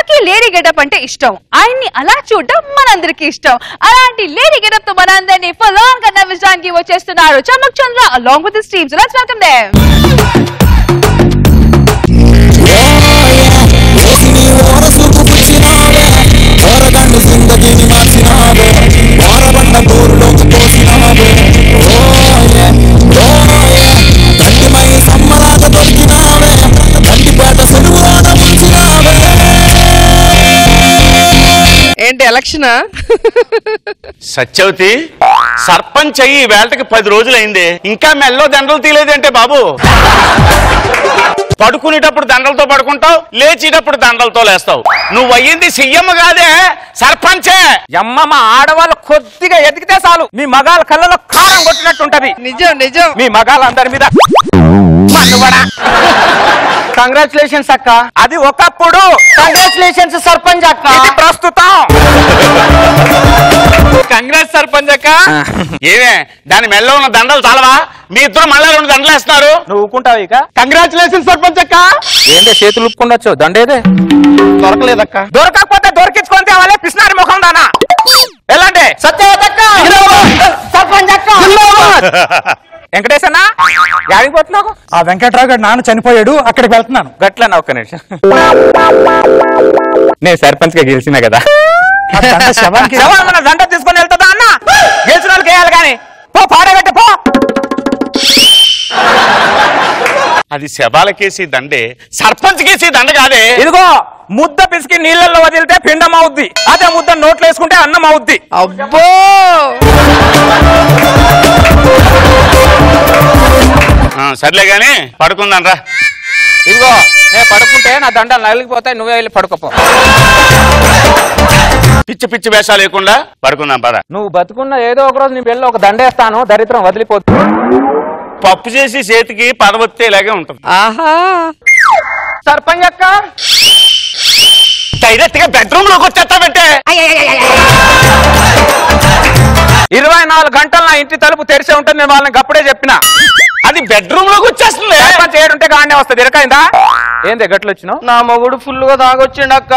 అందరికీ lady getup అంటే ఇష్టం. ఆయన్ని అలా చూడడం మనందరికీ ఇష్టం. అలాంటి లేడీ గెటప్ తో మనందరినీ ఫుల్ ఆన్ గా నవ్వించడానికి వచ్చేస్తున్నారు చమక్ చంద్ర along with his team. So let's welcome them. ఏంటి ఎలక్షన్ సత్యవతి సర్పంచ్ అయ్యి వేళకి 10 రోజులైంది ఇంకా మెల్లో దండలు తీలేదంటే బాబు పడుకునేటప్పుడు దండలతో పడుకుంటావు లేచేటప్పుడు దండలతో లేస్తావు నువ్వు అయ్యింది సీఎం కాదే సర్పంచే అమ్మ మా ఆడవాళ్ళు కొద్దిగా ఎదిగితే చాలు మీ మగాళ్ళ కళ్ళలో కారం కొట్టినట్టుంటది నిజం నిజం మీ మగాళ్ళందరి మీద కంగ్రాచులేషన్స్ అక్క అది ఒకప్పుడు కంగ్రాచులేషన్స్ సర్పంచ్ అక్క ఇది ప్రస్తుతం కంగ్రాట్స్ సర్పంచ్ అక్క ఏమే దాని మెల్లో ఉన్న దండలు చాలవా మీ ఇద్దరు మళ్ళా 2 దండలు వేస్తున్నారు నువ్వు ఊకుంటావు ఇక కంగ్రాచులేషన్ సర్పంచ్ అక్క ఏంటే చేతులు ఉప్పుకుండొచ్చు దండేదే దొరకలేదక్క దొరకకపోతే దొరికించుకొని తేవాలే పిసినారి ముఖం దానా ఎలాంటి సత్యవతక్క సర్పంచ్ అక్క వెంకటేశన్నా యాడికి పోతున్నావు ఆ వెంకట్రావు గారు నాన్న చనిపోయాడు అక్కడికి వెళ్తున్నాను గట్లన్నా ఒక్క నిమిషం నేను సర్పంచ్ గా గెలిచినా కదా దండ తీసుకొని వెళ్తుందా అన్న గెలిచిన వాళ్ళకి వేయాలి కానీ పో పాడగట్టే పో అది శవాలకేసి దండే సర్పంచ్ కేసి దండ కాదే ఇదిగో ముద్ద పిసికి నీళ్ళల్లో వదిలితే పిండం అవుద్ది అదే ముద్ద నోట్లో వేసుకుంటే అన్నం అవుద్ది అబ్బో సర్లే గాని పడుకుందాం రా ఇదిగో నేను పడుకుంటే నా దండలు నలిగిపోతాయి నువ్వే వెళ్ళి పడుకోపో పిచ్చి పిచ్చి వేషాలు లేకుండా పడుకుందాం పద నువ్వు బతుకున్న ఏదో ఒక రోజు నీ పెళ్ళి ఒక దండేస్తాను దరిద్రం వదిలిపోతుంది పప్పు చేసి చేతికి పదవత్తే ఇలాగే ఉంటుంది ఆహా సర్పంచ్ అక్క డైరెక్ట్ గా బెడ్రూమ్ లోకి వచ్చేస్తావంటే 24 గంటలు నా ఇంటి తలుపు తెరిచే ఉంటుంది నేను వాళ్ళకి అప్పుడే చెప్పిన అది బెడ్రూమ్ లోకి వచ్చేస్తుంది సర్పంచ్ ఏడుంటే గానే వస్తుంది ఎరకైందా ఏంది గట్లు వచ్చినావు నా మొగుడు ఫుల్ గా తాగొచ్చిండు అక్క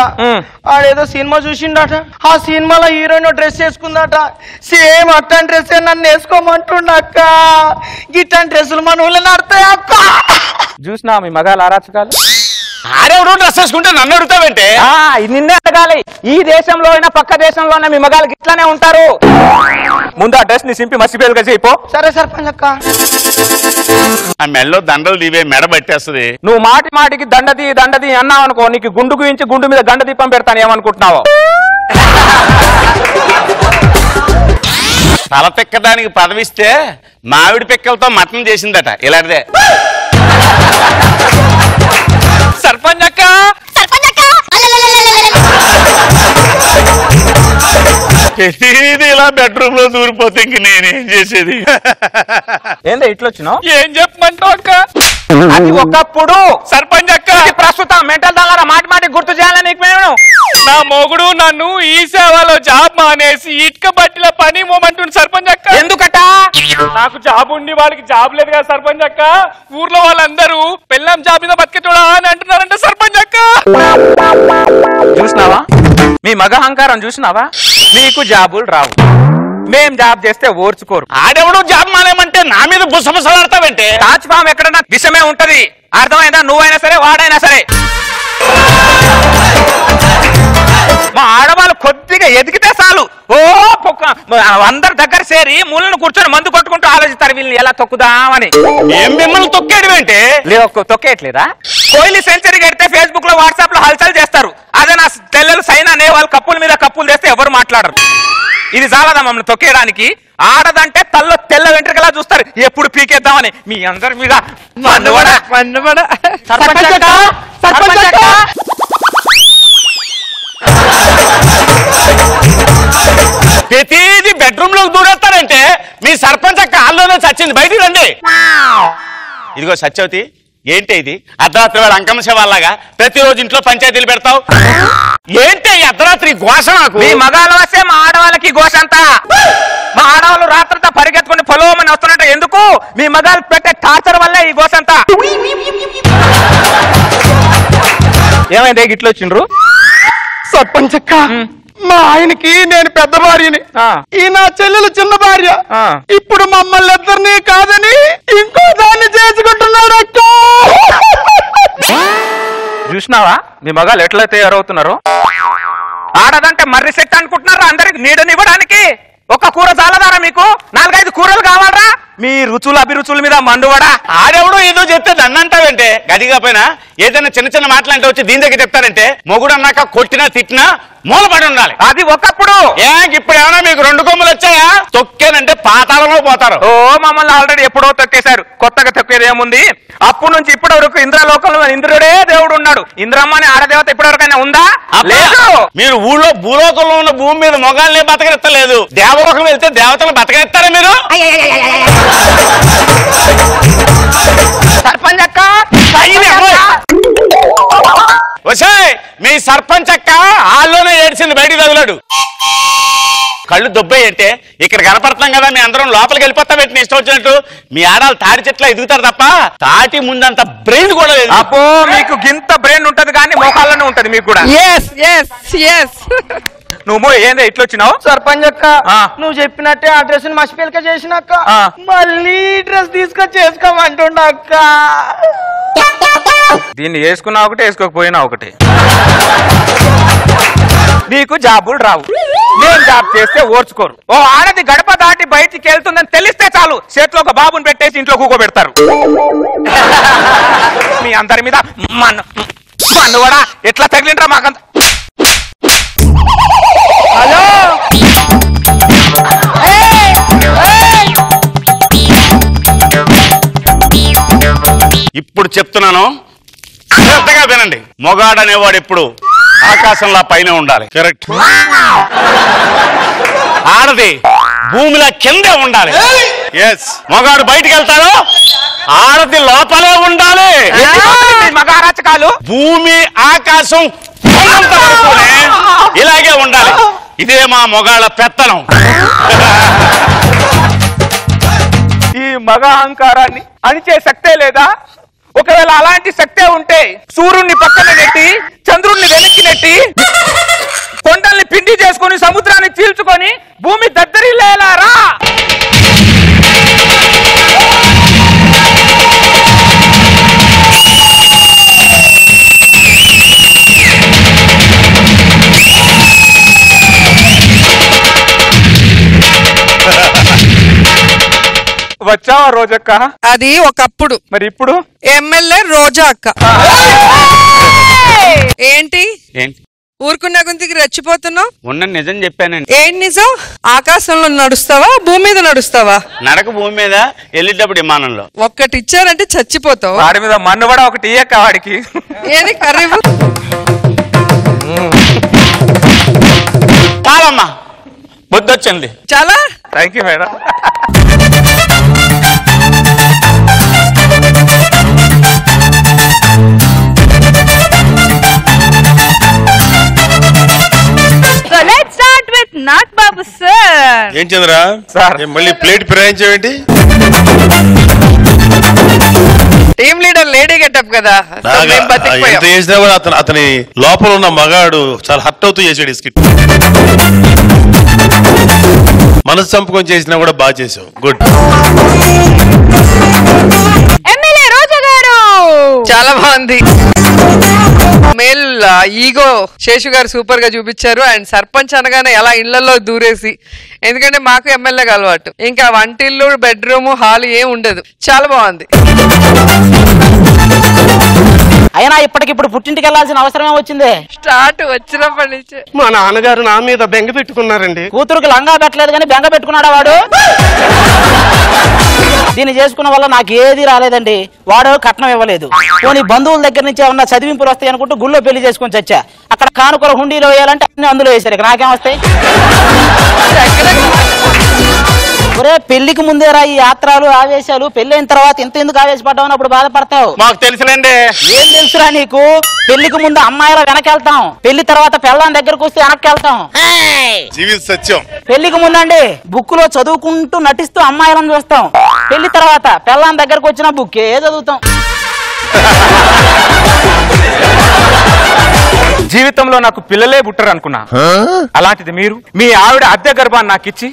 ఆడేదో సినిమా చూసిండట ఆ సినిమాలో హీరోయిన్ డ్రెస్ వేసుకుందట సేమ్ అట్టని డ్రెస్ నన్ను వేసుకోమంటుండ అక్క గిట్టని డ్రెస్సులు మన ఊళ్ళో నడతాయి అక్క చూసినా మీ మగాళ్ళ అరాచకాలు ఆడెవడో డ్రెస్ వేసుకుంటే నన్ను అడుగుతావంటే నిన్నే అడగాలి ఈ దేశంలో అయినా పక్క దేశంలోనే మీ మగాళ్ళకి ఇట్లానే ఉంటారు ముందు ఆ డ్రెస్ ని సింపి మసిపేలుగా చేయిపో సరే సర్పంచ్ అక్క ఆ మెల్లో దండలు దివే మెడ పట్టేస్తుంది నువ్వు మాటి మాటికి దండది అన్నావు అనుకో నీకు గుండు గురించి గుండు మీద గండ దీపం పెడతాను ఏమనుకుంటున్నావో తల తిక్కడానికి పదవిస్తే మామిడి పిక్కలతో మటన్ చేసిందట ఇలాంటిదే సర్పంచ్ అక్క ఇలా బెడ్రూమ్ లో దూరిపోతే ఇంక నేనేం చేసేది ఏందో ఇట్లా వచ్చినావు ఏం చెప్పమంటావు అక్క అది ఒకప్పుడు సర్పంచ్ అక్క ప్రస్తుతం మెంటల్ దగ్గర మాటి మాటి గుర్తు చేయాలని నీకు మేము నా మొగుడు నన్ను ఈ సేవలో జాబ్ మానేసి ఇటుక బట్టిల పని మొమంటుంది సర్పంచ్ అక్క ఎందుకట నాకు జాబ్ ఉండి వాళ్ళకి జాబ్ లేదు కదా సర్పంచ్ అక్క ఊర్లో వాళ్ళందరూ పెళ్ళాం జాబ్ మీద బతికేటోడా అని అంటున్నారంట సర్పంచ్ అక్క చూసినావా మీ మగ అహంకారం చూసినావా నీకు జాబులు రావు మేం జాబ్ చేస్తే ఓర్చుకోరు ఆడెవడు జాబ్ మానేమంటే నా మీద బుసబుసలాడతావంటే తాజ్పాం ఎక్కడన్నా విషమే ఉంటది అర్థమైందా నువ్వైనా సరే వాడైనా సరే మా ఆడవాళ్ళు కొద్దిగా ఎదిగితే చాలు ఓ అందరి దగ్గర చేరి మూలను కూర్చొని మందు కొట్టుకుంటూ ఆలోచిస్తారు వీళ్ళని ఎలా తొక్కుదామని ఏం మిమ్మల్ని తొక్కేయడం ఏంటి తొక్కేయట్లేదా కోహ్లీ సెంచరీ కడితే ఫేస్బుక్ లో వాట్సాప్ లో హల్చల్ చేస్తారు అదే నా తెల్లలు సైన్ అనే వాళ్ళు కప్పుల మీద కప్పులు తెస్తే ఎవరు మాట్లాడరు ఇది చాలదా మమ్మల్ని తొక్కేయడానికి ఆడదంటే తల్లో తెల్ల వెంట్రుకలా చూస్తారు ఎప్పుడు పీకేద్దామని మీ అందరి మీద ప్రతిదీ బెడ్రూమ్ లోకి దూరేస్తారంటే మీ సర్పంచ్ అక్క హాల్లోనే చచ్చింది బయటికి రండి ఇదిగో సత్యవతి ఏంటి ఇది అర్ధరాత్రి వేళ అంకమ్మ శవాల్లాగా ప్రతిరోజు ఇంట్లో పంచాయతీలు పెడతావు ఏంటి అర్ధరాత్రి ఘోష నాకు మీ మగాళ్ళ వస్తే మా ఆడవాళ్ళకి ఘోష అంతా మా ఆడవాళ్ళు రాత్రంతా పరిగెత్తుకుని పొలవమని వస్తున్నట్టు ఎందుకు మీ మగాళ్ళు పెట్టే టార్చర్ వల్లే ఈ ఘోష అంతా ఏమైంది గిట్లు వచ్చిండ్రు సర్పంచ్ అక్క మా ఆయనకి నేను పెద్ద భార్యని, ఈ నా చెల్లెలు చిన్న భార్య. ఇప్పుడు మమ్మల్ని ఇద్దరిని కాదని ఇంకో దాన్ని చేసుకుంటున్నాడు అక్క. చూసినావా మీ మగాళ్ళు ఎట్లా తయారవుతున్నారు? ఆడదంటే మర్రి సెట్ అనుకుంటున్నారా? అందరికి నీడనివ్వడానికి ఒక కూర చాలదారా? మీకు 4-5 కూరలు కావాలరా? మీ రుచులు అభిరుచుల మీద మండువడా? ఆడెవడో ఏదో చెప్తే నన్నంటావంటే గదిగా పైన ఏదైనా చిన్న చిన్న మాటలంటే వచ్చి దీని దగ్గర చెప్తారంటే మొగుడు అన్నాక కొట్టినా తిట్టినా మూలపడి ఉండాలి. అది ఒకప్పుడు. ఇప్పుడు ఏమైనా మీకు 2 కొమ్ములు వచ్చాయా? తొక్కేనంటే పాతాళంలో పోతారు. ఓ మమ్మల్ని ఆల్రెడీ ఎప్పుడో తొక్కేశారు, కొత్తగా తొక్కేది ఏముంది? అప్పటి నుంచి ఇప్పటి వరకు ఇంద్రలోకంలో ఇంద్రుడే దేవుడు ఉన్నాడు. ఇంద్రమ్మ అని ఆడదేవత ఇప్పటి వరకైనా ఉందా? లేదు. మీరు ఊళ్ళో భూలోకంలో ఉన్న భూమి మీద మొగాళ్ళనే బతకనిస్తలేదు, దేవలోకం వెళ్తే దేవతలు బతకనిస్తారా మీరు? సర్పంచ్ అక్క వచ్చాయ్ మీ సర్పంచ్ అక్క హాల్లోనే ఏడ్చింది, బయటికి తగులాడు. కళ్ళు దొబ్బాయి అంటే ఇక్కడ కనపడుతున్నాం కదా, మీ అందరం లోపలికి వెళ్ళిపోతాం పెట్టి ఇష్టం వచ్చినట్టు. మీ ఆడాలు తాడి చెట్ల ఎదుగుతారు తప్ప తాటి ముందంత బ్రెయిన్ కూడా లేదు. అబ్బో మీకు గింత బ్రెయిన్ ఉంటది కానీ మోకాల్లోనే ఉంటది మీకు కూడా. నువ్వు ఏందో ఇట్లా వచ్చినావు? సర్పంచ్ అక్క నువ్వు చెప్పినట్టే ఆ డ్రెస్ మసిపిల్క చేసినాక మళ్ళీ డ్రెస్ తీసుకొచ్చి వేసుకోమంటుండ అక్క. దీన్ని వేసుకున్నా ఒకటి వేసుకోకపోయినా ఒకటి. నీకు జాబులు రావు, నేను జాబ్ చేస్తే ఓర్చుకోరు. ఓ ఆడది గడప దాటి బయటికి వెళ్తుందని తెలిస్తే చాలు చేతిలో ఒక బాబుని పెట్టేసి ఇంట్లో కూకోబెడతారు. మీ అందరి మీద మన్ను కూడా ఎట్లా తగిలిండ్రా మాకంత. హలో ఇప్పుడు చెప్తున్నాను శ్రద్ధగా వినండి. మొగాడనేవాడు ఎప్పుడు ఆకాశంలా పైన ఉండాలి, కరెక్ట్. ఆడది భూమిలో కిందే ఉండాలి. మొగాడు బయటికి వెళ్తాడు, ఆడది లోపలే ఉండాలి. మగారాచకాలు భూమి ఆకాశం ఇలాగే ఉండాలి. ఇదే మా మొగాళ్ళ పెత్తనం. ఈ మగ అహంకారాన్ని అణిచే శక్తే లేదా? ఒకవేళ అలాంటి శక్తే ఉంటే సూర్యుడిని పక్కన నెట్టి చంద్రుడిని వెనక్కి నెట్టి కొండల్ని పిండి చేసుకుని సముద్రాన్ని చీల్చుకొని భూమి దద్దరిల్లేలారా? వచ్చావా రోజక్క? అది ఒకప్పుడు. మరి ఇప్పుడు ఎమ్మెల్యే రోజా అక్క. ఏంటి ఊరుకున్న గుంతికి రెచ్చిపోతున్నావు? ఉన్న నిజం చెప్పానండి. ఏంటి నిజం? ఆకాశంలో నడుస్తావా భూమి మీద నడుస్తావా? నడక భూమి మీద, వెళ్ళేటప్పుడు విమానంలో. ఒక్కటి ఇచ్చారంటే చచ్చిపోతావు. వాడి మీద మన్ను కూడా ఒకటి ఇయ్యక్క వాడికి. ఏది కర్రీ చాలమ్మా, బుద్ధొచ్చింది. చాలా thank you madam. So let's start with Nath Babu sir. ఏం చంద్ర సార్ మళ్ళీ ప్లేట్ ఫిరాయించావేంటి? టీమ్ లీడర్ లేడీ గెటప్ కదా, ఎంత చేసినా కూడా అతని లోపల ఉన్న మగాడు చాలా హర్ట్ అవుతూ చేసాడు ఈ స్కిట్. మనసు చంపుకొని చేసినా కూడా బాగా చేసావు, గుడ్. ఎమ్మెల్యే రోజా గారు చాలా బాగుంది. మేల్ ఈగో శేషు గారు సూపర్ గా చూపించారు. అండ్ సర్పంచ్ అనగానే ఎలా ఇళ్లలో దూరేసి, ఎందుకంటే మాకు ఎమ్మెల్యేగా అలవాటు, ఇంకా వంటిల్లు బెడ్రూమ్ హాల్ ఏం ఉండదు. చాలా బాగుంది. అయినా ఇప్పటికిప్పుడు పుట్టింటికి వెళ్లాల్సిన అవసరమే వచ్చింది. స్టార్ట్ వచ్చినప్పటి నుంచి మా నాన్నగారు నా మీద బెంగ పెట్టుకున్నారండి. కూతురుకి లంగా పెట్టలేదు కానీ బెంగ పెట్టుకున్నాడా వాడు? దీన్ని చేసుకున్న వల్ల నాకు ఏది రాలేదండి. వాడు కట్నం ఇవ్వలేదు. పోనీ బంధువుల దగ్గర నుంచి ఏమన్నా చదివింపులు వస్తాయి అనుకుంటూ గుళ్ళో పెళ్లి చేసుకొని చచ్చా. అక్కడ కానుకల హుండీలో వేయాలంటే అన్ని అందులో వేశారు. ఇక నాకేం వస్తాయి? ఒరే పెళ్లికి ముందేరా ఈ యాత్రలు ఆవేశాలు, పెళ్ళైన తర్వాత ఇంత ఎందుకు ఆవేశపడ్డావు అప్పుడు బాధపడతావు. మాకు తెలుసులేండి. ఏం తెలుసురా నీకు? పెళ్లికి ముందు అమ్మాయిలా వెనకెళ్తాం, పెళ్లి తర్వాత పెళ్ళాం దగ్గరకు వస్తే వెనక్కి వెళ్తాం. జీవిత సత్యం. పెళ్లికి ముందండి బుక్ లో చదువుకుంటూ నటిస్తూ అమ్మాయిలను చూస్తాం, పెళ్లి తర్వాత పెళ్ళాం దగ్గరకు వచ్చిన బుక్కే చదువుతాం. జీవితంలో నాకు పిల్లలే పుట్టరు అనుకున్నా. అలాంటిది మీరు మీ ఆవిడ అద్దె గర్భాన్ని నాకు ఇచ్చి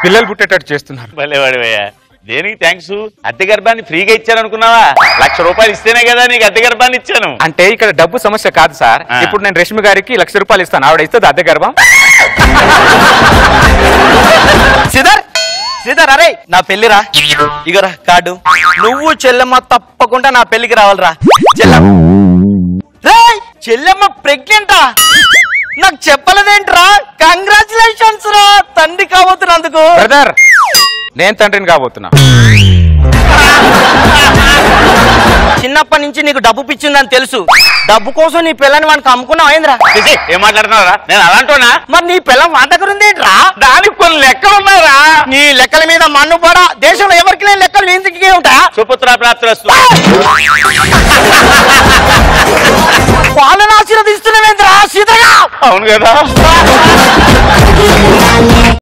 పిల్లలు పుట్టేటట్టు చేస్తున్నారు. భలేవాడివయ్యా. దేనికి థ్యాంక్స్? అద్దె గర్భాన్ని ఫ్రీగా ఇచ్చాను అనుకున్నావా? 1,00,000 రూపాయలు ఇస్తేనే కదా నీకు అద్దె గర్భాన్ని ఇచ్చాను. అంటే ఇక్కడ డబ్బు సమస్య కాదు సార్. ఇప్పుడు నేను రష్మి గారికి 1,00,000 రూపాయలు ఇస్తాను, ఆవిడ ఇస్తుంది అద్దె గర్భం. శ్రీధర్ అరే నా పెళ్లిరా, ఇగరా కార్డు. నువ్వు చెల్లెమ్మ తప్పకుండా నా పెళ్లికి రావాలిరా. చెల్లెమ్మ ప్రెగ్నెంటా? నాకు చెప్పలేదేంట్రా? కంగ్రాచులేషన్స్ రా తండ్రి కాబోతున్నందుకు. బ్రదర్ నేను తండ్రిని కాబోతున్నా. చిన్నప్పటి నుంచి నీకు డబ్బు పిచ్చిందని తెలుసు. డబ్బు కోసం నీ పిల్లని వానికి అమ్ముకున్నావు ఏంద్రా? ఏం మాట్లాడుతున్నారా? నేను అలాంటోనా? మరి నీ పిల్లం మా దగ్గర ఉందేంట్రా? దానికి కొన్ని లెక్కలు ఉన్నారా? నీ లెక్కల మీద మన్ను పడా. దేశంలో ఎవరికి లేని లెక్కలు ఇంటికి ఉంటాయా? సుపుత్ర ప్రాప్తి వాళ్ళని ఆశీర్వదిస్తున్నావేంద్రా సీతగా? అవును కదా.